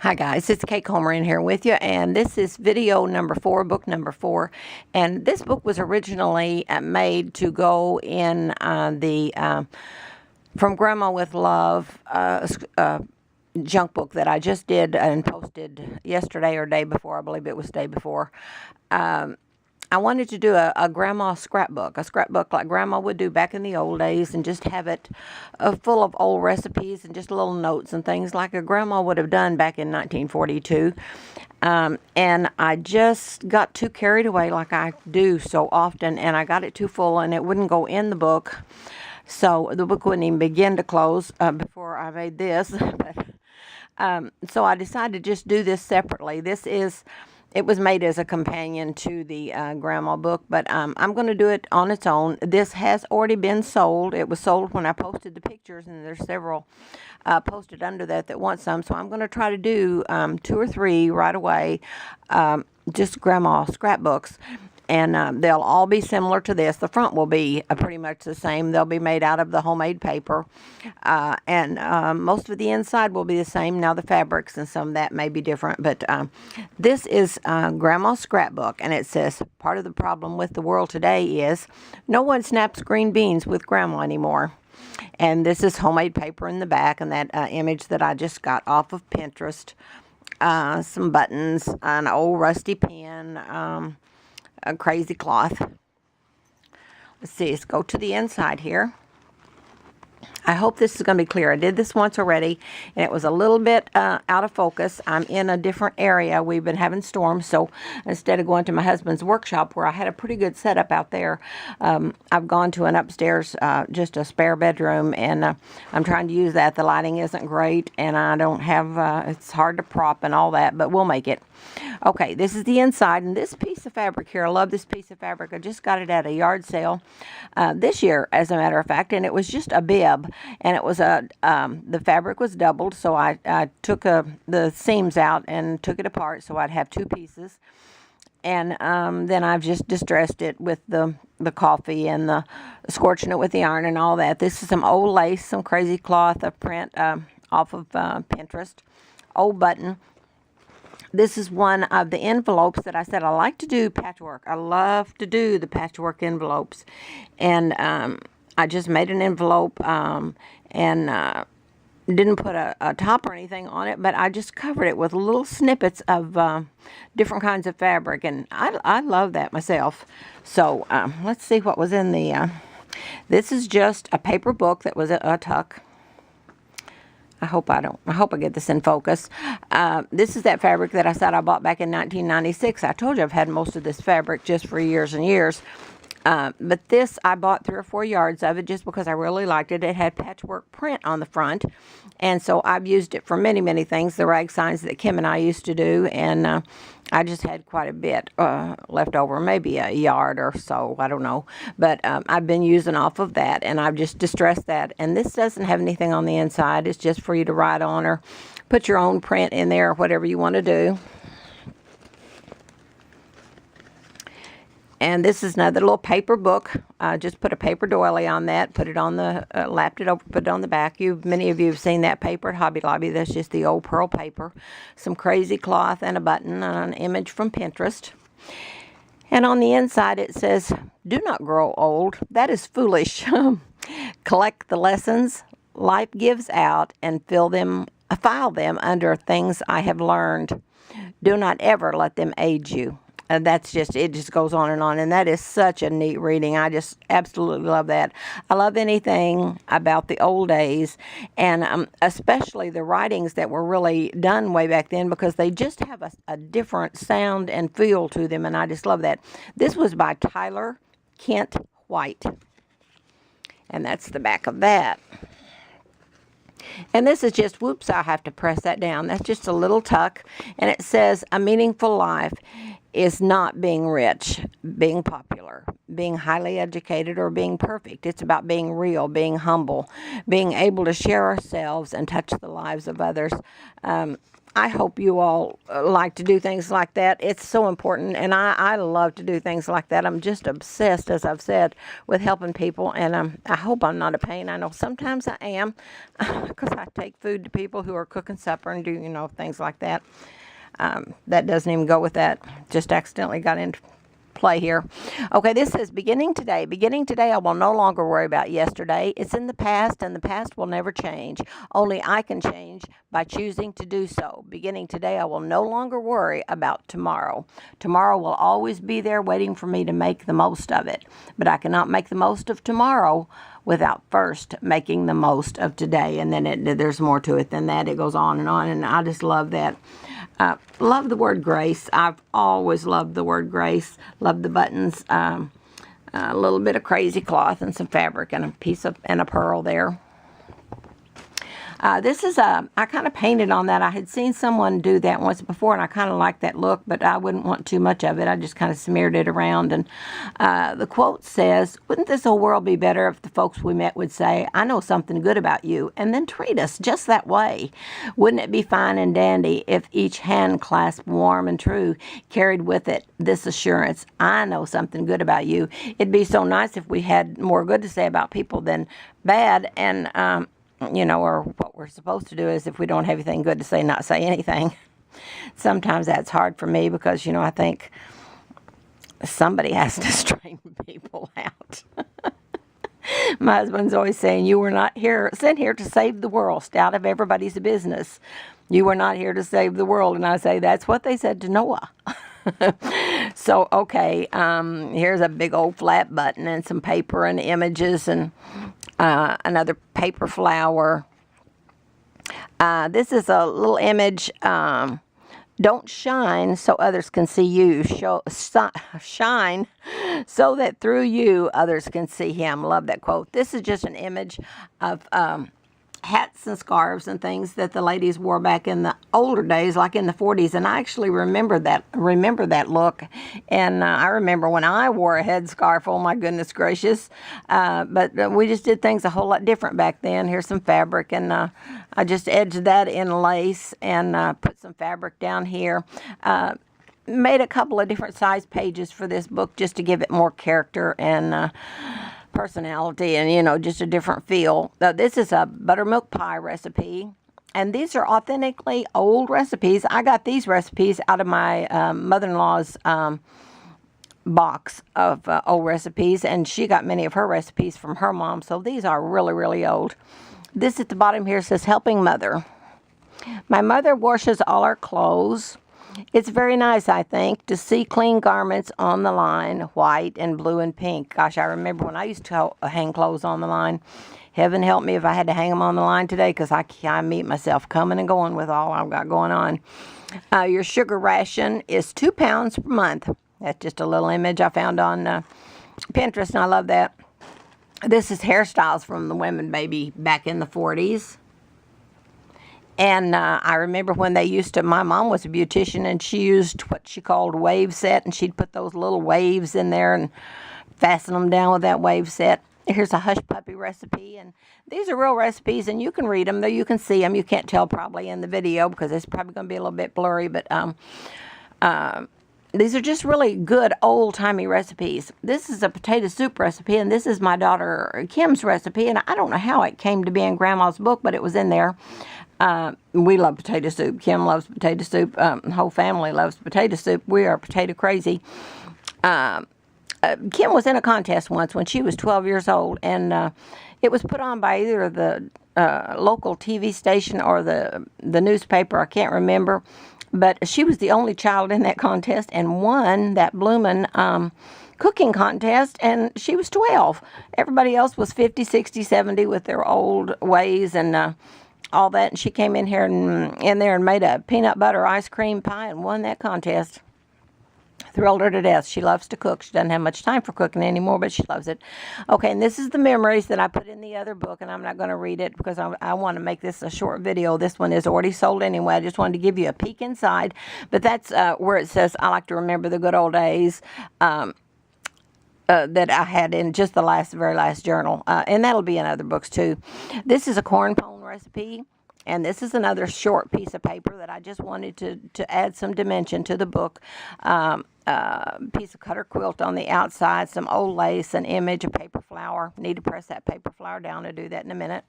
Hi guys, it's Kate Comer in here with you, and this is video number 4, book number 4. And this book was originally made to go in the From Grandma with Love junk book that I just did and posted yesterday or day before. I believe it was day before. I wanted to do a grandma scrapbook, a scrapbook like grandma would do back in the old days, and just have it full of old recipes and just little notes and things like a grandma would have done back in 1942. And I just got too carried away like I do so often, and I got it too full and it wouldn't go in the book. So the book wouldn't even begin to close before I made this. So I decided to just do this separately. It was made as a companion to the grandma book, but I'm going to do it on its own. This has already been sold. It was sold when I posted the pictures, and there's several posted under that want some. So I'm going to try to do 2 or 3 right away, just grandma scrapbooks. And they'll all be similar to this. The front will be pretty much the same. They'll be made out of the homemade paper. And most of the inside will be the same. Now the fabrics and some of that may be different. But this is Grandma's Scrapbook. And it says, part of the problem with the world today is no one snaps green beans with Grandma anymore. And this is homemade paper in the back. And that image that I just got off of Pinterest. Some buttons, an old rusty pen, a crazy cloth. Let's see, let's go to the inside here. I hope this is going to be clear. I did this once already, and it was a little bit out of focus. I'm in a different area. We've been having storms, so instead of going to my husband's workshop, where I had a pretty good setup out there, I've gone to an upstairs, just a spare bedroom, and I'm trying to use that. The lighting isn't great, and I don't have, it's hard to prop and all that, but we'll make it. Okay, this is the inside, and this piece of fabric here, I love this piece of fabric. I just got it at a yard sale this year, as a matter of fact, and it was just a bib, and it was the fabric was doubled, so I took the seams out and took it apart so I'd have 2 pieces, and then I've just distressed it with the coffee and the scorching it with the iron and all that. This is some old lace, some crazy cloth, a print off of Pinterest, old button. This is one of the envelopes that I said I like to do patchwork. I love to do the patchwork envelopes. And I just made an envelope and didn't put a top or anything on it, but I just covered it with little snippets of different kinds of fabric. And I love that myself. So let's see what was in the... this is just a paper book that was a tuck. I hope I get this in focus. This is that fabric that I said I bought back in 1996. I told you I've had most of this fabric just for years and years. But this, I bought 3 or 4 yards of it just because I really liked it. It had patchwork print on the front. And so I've used it for many, many things. The rag signs that Kim and I used to do. And I just had quite a bit left over, maybe a yard or so, I don't know. But I've been using off of that, and I've just distressed that. And this doesn't have anything on the inside. It's just for you to write on or put your own print in there, whatever you want to do. And this is another little paper book. Just put a paper doily on that, put it on the, lapped it over, put it on the back. Many of you have seen that paper at Hobby Lobby. That's just the old pearl paper. Some crazy cloth and a button and an image from Pinterest. And on the inside it says, do not grow old. That is foolish. Collect the lessons life gives out and file them under things I have learned. Do not ever let them age you. And it just goes on, and that is such a neat reading. I just absolutely love that. I love anything about the old days, and especially the writings that were really done way back then, because they just have a different sound and feel to them, and I just love that. This was by Tyler Kent White, and that's the back of that. And this is just, whoops, I have to press that down. That's just a little tuck, and it says, A Meaningful Life. is not being rich, being popular, being highly educated, or being perfect. It's about being real, being humble, being able to share ourselves and touch the lives of others. I hope you all like to do things like that. It's so important, and I love to do things like that. I'm just obsessed, as I've said, with helping people, and I hope I'm not a pain. I know sometimes I am, because I take food to people who are cooking supper and do, things like that. That doesn't even go with that. Just accidentally got into play here. Okay, this says, beginning today. Beginning today, I will no longer worry about yesterday. It's in the past, and the past will never change. Only I can change by choosing to do so. Beginning today, I will no longer worry about tomorrow. Tomorrow will always be there waiting for me to make the most of it. But I cannot make the most of tomorrow without first making the most of today. And then there's more to it than that. It goes on, and I just love that. Love the word grace. I've always loved the word grace. Love the buttons. A little bit of crazy cloth and some fabric and a pearl there. This is I kind of painted on that. I had seen someone do that once before, and I kind of liked that look, but I wouldn't want too much of it. I just kind of smeared it around. And the quote says, "Wouldn't this whole world be better if the folks we met would say, 'I know something good about you,' and then treat us just that way? Wouldn't it be fine and dandy if each hand clasp warm and true carried with it this assurance, 'I know something good about you'? It'd be so nice if we had more good to say about people than bad, and or what we're supposed to do is, if we don't have anything good to say, not say anything." Sometimes that's hard for me because, I think somebody has to straighten people out. My husband's always saying, "You were not sent here to save the world. Stay out of everybody's business. You were not here to save the world." And I say, that's what they said to Noah. So, okay, here's a big old flat button and some paper and images and another paper flower. This is a little image. Don't shine so others can see you. Shine so that through you others can see him. Love that quote. This is just an image of hats and scarves and things that the ladies wore back in the older days, like in the 40s. And I actually remember that look. And I remember when I wore a headscarf. Oh my goodness gracious! But we just did things a whole lot different back then. Here's some fabric, and I just edged that in lace and put some fabric down here. Made a couple of different size pages for this book just to give it more character and personality and, just a different feel. This is a buttermilk pie recipe, and these are authentically old recipes. I got these recipes out of my mother-in-law's box of old recipes, and she got many of her recipes from her mom, so these are really, really old. This at the bottom here says, "Helping Mother. My mother washes all our clothes. It's very nice, I think, to see clean garments on the line, white and blue and pink." Gosh, I remember when I used to hang clothes on the line. Heaven help me if I had to hang them on the line today, because I meet myself coming and going with all I've got going on. Your sugar ration is 2 pounds per month. That's just a little image I found on Pinterest, and I love that. This is hairstyles from the women, baby, back in the 40s. And I remember when they used to, my mom was a beautician, and she used what she called wave set, and she'd put those little waves in there and fasten them down with that wave set. Here's a hush puppy recipe, and these are real recipes, and you can read them, though you can see them. You can't tell probably in the video because it's probably going to be a little bit blurry, but these are just really good old-timey recipes. This is a potato soup recipe, and this is my daughter Kim's recipe, and I don't know how it came to be in Grandma's book, but it was in there. We love potato soup. Kim loves potato soup. The whole family loves potato soup. We are potato crazy. Kim was in a contest once when she was 12 years old, and it was put on by either the local TV station or the newspaper. I can't remember. But she was the only child in that contest and won that bloomin' cooking contest, and she was 12. Everybody else was 50, 60, 70 with their old ways and all that, and she came in here and in there and made a peanut butter ice cream pie and won that contest. Thrilled her to death. She loves to cook. She doesn't have much time for cooking anymore, but she loves it. Okay, and this is the memories that I put in the other book, and I'm not going to read it because I want to make this a short video. This one is already sold anyway. I just wanted to give you a peek inside. But that's where it says, I like to remember the good old days. That I had in just the very last journal. And that'll be in other books too. This is a corn pone recipe. And this is another short piece of paper that I just wanted to add some dimension to the book. Piece of cutter quilt on the outside, some old lace, an image, a paper flower. Need to press that paper flower down to do that in a minute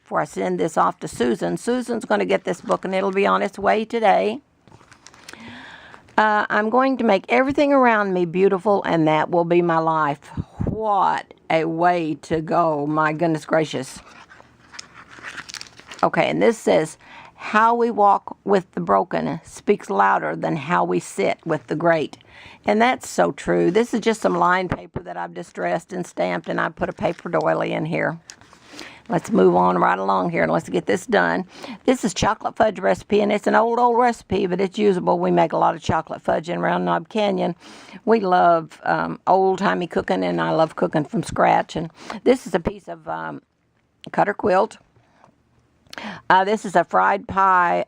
before I send this off to Susan. Susan's going to get this book, and it'll be on its way today. I'm going to make everything around me beautiful, and that will be my life. What a way to go, my goodness gracious. Okay, and this says, how we walk with the broken speaks louder than how we sit with the great. And that's so true. This is just some lined paper that I've distressed and stamped, and I put a paper doily in here. Let's move on right along here, and let's get this done. This is chocolate fudge recipe, and it's an old recipe, but it's usable. We make a lot of chocolate fudge in Round Knob Canyon. We love old-timey cooking, and I love cooking from scratch. And this is a piece of cutter quilt. This is a fried pie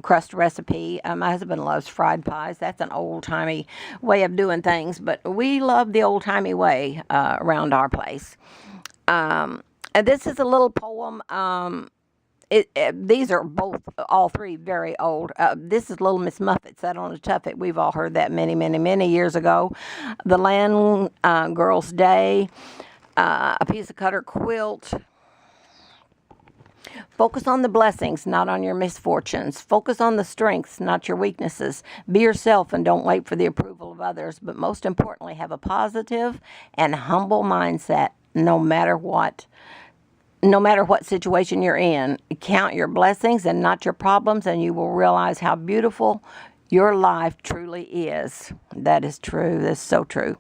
crust recipe. My husband loves fried pies. That's an old-timey way of doing things, but we love the old-timey way around our place. And this is a little poem. These are all three very old. This is Little Miss Muffet sat on a tuffet. We've all heard that many years ago. The Land Girl's Day, a piece of cutter quilt. Focus on the blessings, not on your misfortunes. Focus on the strengths, not your weaknesses. Be yourself and don't wait for the approval of others. But most importantly, have a positive and humble mindset no matter what. No matter what situation you're in. Count your blessings and not your problems, and you will realize how beautiful your life truly is. That is true. That's so true.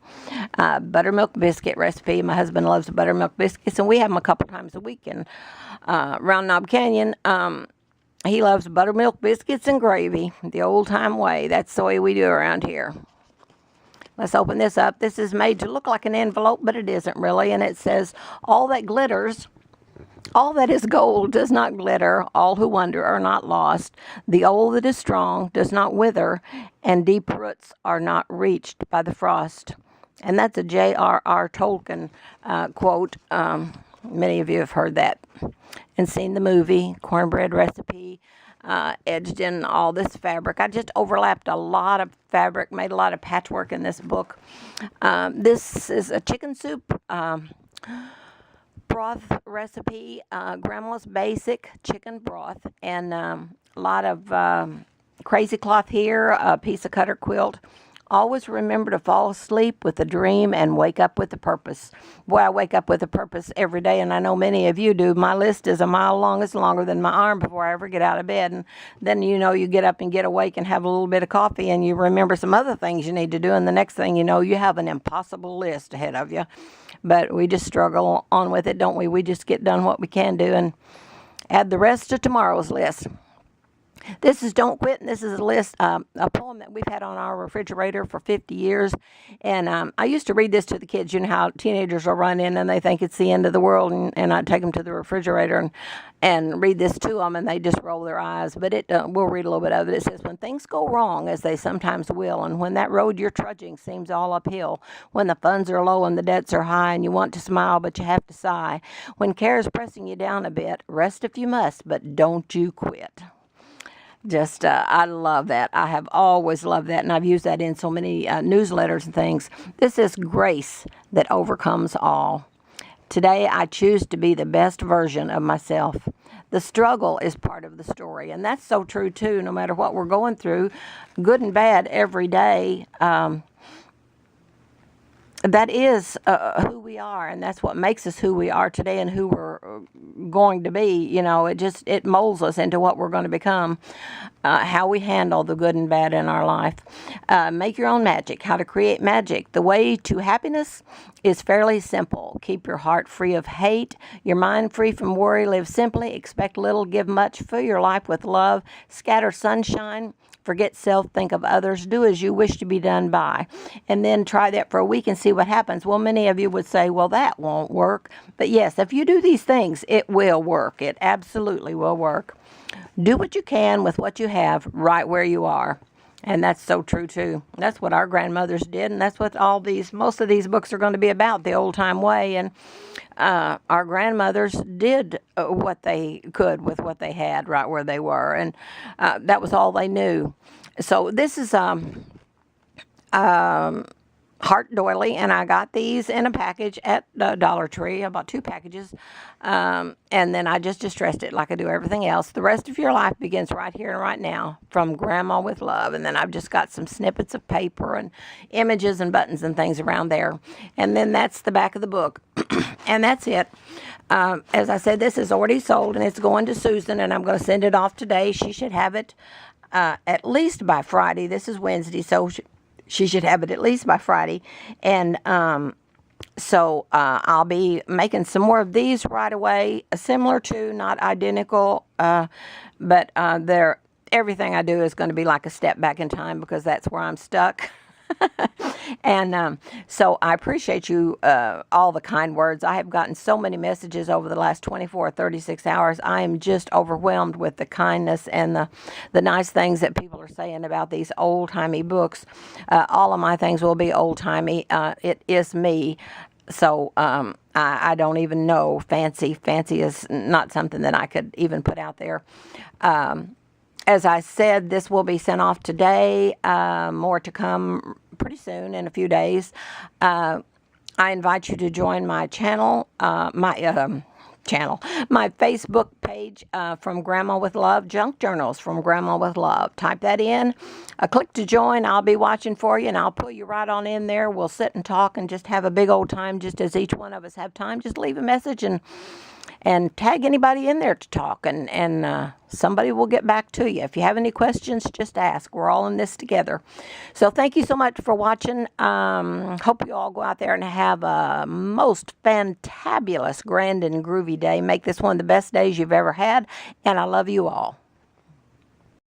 Buttermilk biscuit recipe. My husband loves buttermilk biscuits, and we have them a couple times a week in Round Knob Canyon. He loves buttermilk biscuits and gravy, the old-time way. That's the way we do around here. Let's open this up. This is made to look like an envelope, but it isn't really, and it says, all that glitters, all that is gold does not glitter. All who wander are not lost. The old that is strong does not wither, and deep roots are not reached by the frost. And that's a J.R.R. Tolkien quote. Many of you have heard that and seen the movie, Cornbread Recipe, edged in all this fabric. I just overlapped a lot of fabric, made a lot of patchwork in this book. This is a chicken soup broth recipe, Grandma's Basic chicken broth, and a lot of crazy cloth here, a piece of cutter quilt. Always remember to fall asleep with a dream and wake up with a purpose. Boy, I wake up with a purpose every day, and I know many of you do. My list is a mile long. It's longer than my arm before I ever get out of bed. And then, you get up and get awake and have a little bit of coffee, and you remember some other things you need to do. And the next thing you know, you have an impossible list ahead of you. But we just struggle on with it, don't we? We just get done what we can do and add the rest to tomorrow's list. This is Don't Quit, and this is a poem that we've had on our refrigerator for 50 years. And I used to read this to the kids. You know how teenagers will run in and they think it's the end of the world, and I'd take them to the refrigerator and read this to them, and they just roll their eyes. But we'll read a little bit of it. It says, when things go wrong, as they sometimes will, and when that road you're trudging seems all uphill, when the funds are low and the debts are high, and you want to smile but you have to sigh, when care is pressing you down a bit, rest if you must, but don't you quit. Just, I love that. I have always loved that, and I've used that in so many newsletters and things. This is grace that overcomes all. Today, I choose to be the best version of myself. The struggle is part of the story, and that's so true, too, no matter what we're going through, good and bad every day. That is who we are, and that's what makes us who we are today and who we're going to be. It molds us into what we're going to become. how we handle the good and bad in our life. Make your own magic. How to create magic. The way to happiness is fairly simple. Keep your heart free of hate, your mind free from worry. Live simply. Expect little, give much. Fill your life with love. Scatter sunshine. Forget self, think of others. Do as you wish to be done by. And then try that for a week and see what happens. Well, many of you would say, well, that won't work. But yes, if you do these things, it will work. It absolutely will work. Do what you can with what you have right where you are. And that's so true, too. That's what our grandmothers did, and that's what most of these books are going to be about, the old-time way. And our grandmothers did what they could with what they had right where they were, and that was all they knew. So this is heart doily, and I got these in a package at Dollar Tree. I bought 2 packages, and then I just distressed it like I do everything else. The rest of your life begins right here and right now, from Grandma with Love. And then I've just got some snippets of paper and images and buttons and things around there. And then that's the back of the book, and that's it. As I said, this is already sold, and it's going to Susan, and I'm going to send it off today. She should have it at least by Friday. This is Wednesday, so she should have it at least by Friday. And so I'll be making some more of these right away, similar to, not identical, but everything I do is going to be like a step back in time, because that's where I'm stuck. And so I appreciate you, all the kind words. I have gotten so many messages over the last 24 or 36 hours. I am just overwhelmed with the kindness and the nice things that people are saying about these old-timey books. All of my things will be old-timey. It is me. So I don't even know fancy. Fancy is not something that I could even put out there. As I said, this will be sent off today. More to come pretty soon, in a few days. I invite you to join my channel, my Facebook page, From Grandma with Love, Junk Journals from Grandma with Love. Type that in, click to join. I'll be watching for you, and I'll pull you right on in there. We'll sit and talk and just have a big old time, just as each one of us have time. Just leave a message and tag anybody in there to talk, and somebody will get back to you. If you have any questions, just ask. We're all in this together. So thank you so much for watching. Hope you all go out there and have a most fantabulous, grand, and groovy day. Make this one of the best days you've ever had, and I love you all.